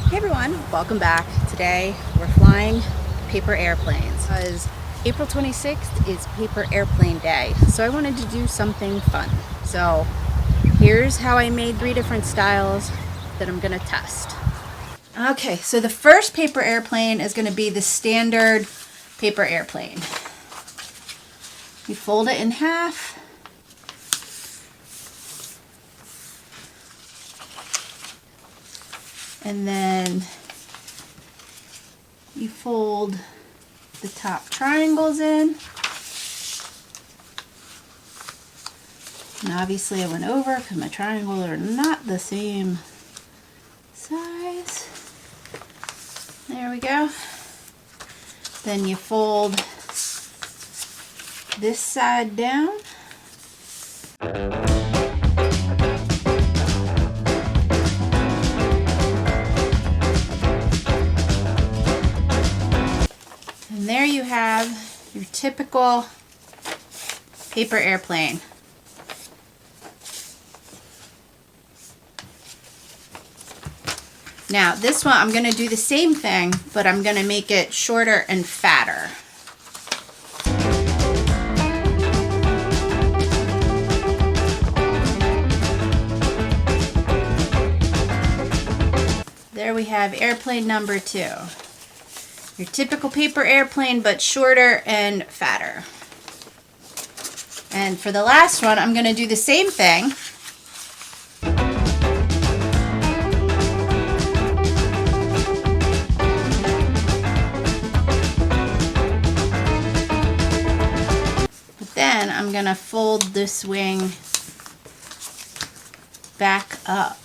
Hey everyone, welcome back. Today we're flying paper airplanes because April 26th is Paper Airplane Day. So I wanted to do something fun. So here's how I made 3 different styles that I'm gonna test. Okay, so the first paper airplane is gonna be the standard paper airplane. You fold it in half. And then you fold the top triangles in. And obviously I went over because my triangles are not the same size. There we go. Then you fold this side down. And there you have your typical paper airplane. Now this one I'm going to do the same thing, but I'm going to make it shorter and fatter. There we have airplane number 2. Your typical paper airplane, but shorter and fatter. And for the last one, I'm going to do the same thing. But then I'm going to fold this wing back up.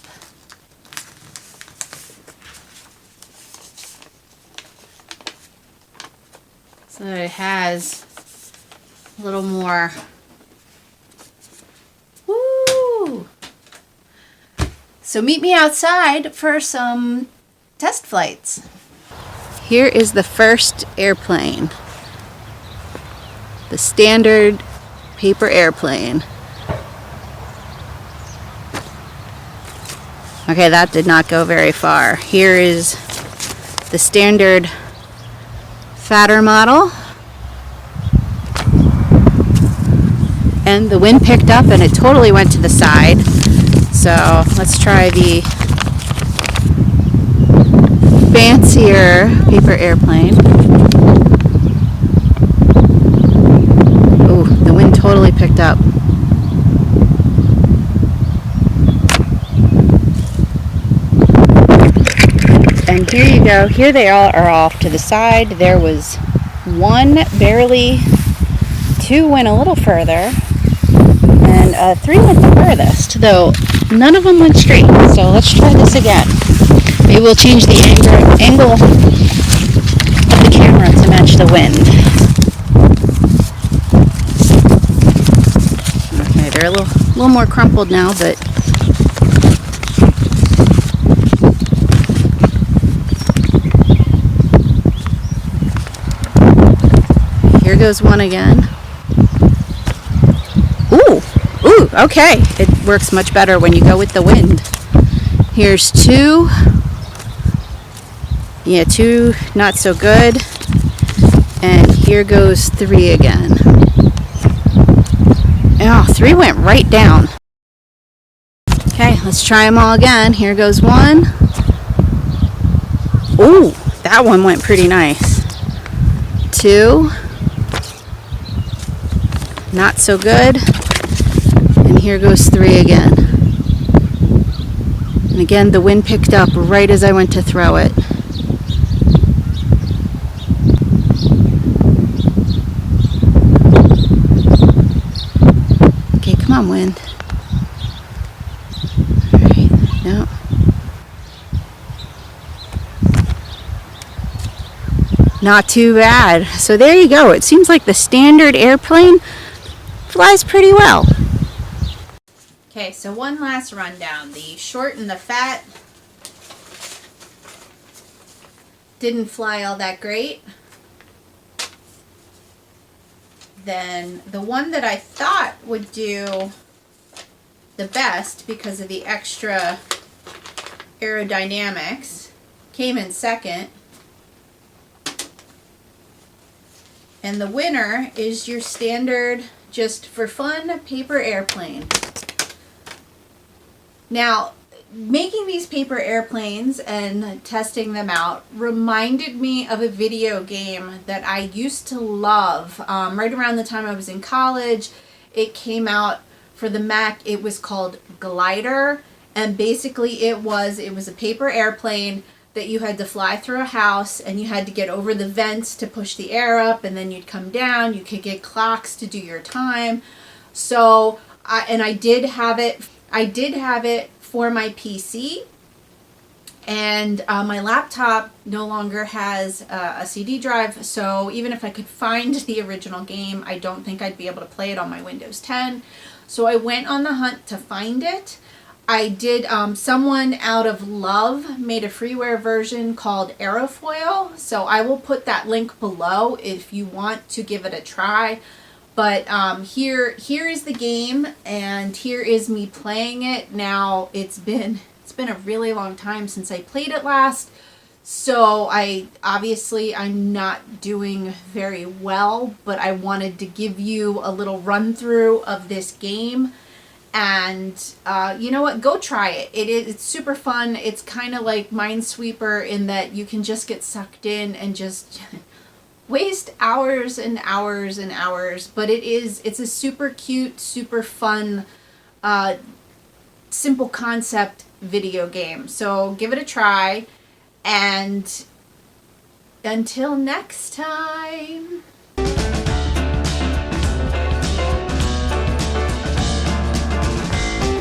So that it has a little more. Woo! So meet me outside for some test flights. Here is the first airplane. The standard paper airplane. Okay, that did not go very far. Here is the standard fatter model, and the wind picked up and it totally went to the side. So let's try the fancier paper airplane. Oh, the wind totally picked up. And here you go. Here they all are off to the side. There was one barely, 2 went a little further, and 3 went the furthest, though none of them went straight. So let's try this again. Maybe we'll change the angle of the camera to match the wind. Okay, they're a little more crumpled now, but here goes one again. Ooh, okay. It works much better when you go with the wind. Here's 2. Yeah, 2 not so good. And here goes 3 again. Oh, 3 went right down. Okay, let's try them all again. Here goes 1. Ooh, that one went pretty nice. 2. Not so good. And here goes 3 again. And again, the wind picked up right as I went to throw it. Okay, come on, wind. All right, no. Not too bad. So there you go. It seems like the standard airplane flies pretty well. Okay, so one last rundown. The short and the fat didn't fly all that great. Then the one that I thought would do the best because of the extra aerodynamics came in second. And the winner is your standard, just for fun, paper airplane. Now, making these paper airplanes and testing them out reminded me of a video game that I used to love. Right around the time I was in college, it came out for the Mac. It was called Glider, and basically it was a paper airplane that you had to fly through a house, and you had to get over the vents to push the air up, and then you'd come down. You could get clocks to do your time. So I did have it. I did have it for my PC, and my laptop no longer has a CD drive, so even if I could find the original game, I don't think I'd be able to play it on my Windows 10. So I went on the hunt to find it. I did, someone out of love made a freeware version called Aerofoil, so I will put that link below if you want to give it a try. But here is the game, and here is me playing it. Now it's been a really long time since I played it last, so I'm not doing very well, but I wanted to give you a little run through of this game. And you know what? Go try it. It's super fun. It's kind of like Minesweeper in that you can just get sucked in and just waste hours and hours and hours. But it's a super cute, super fun, simple concept video game. So give it a try. And until next time.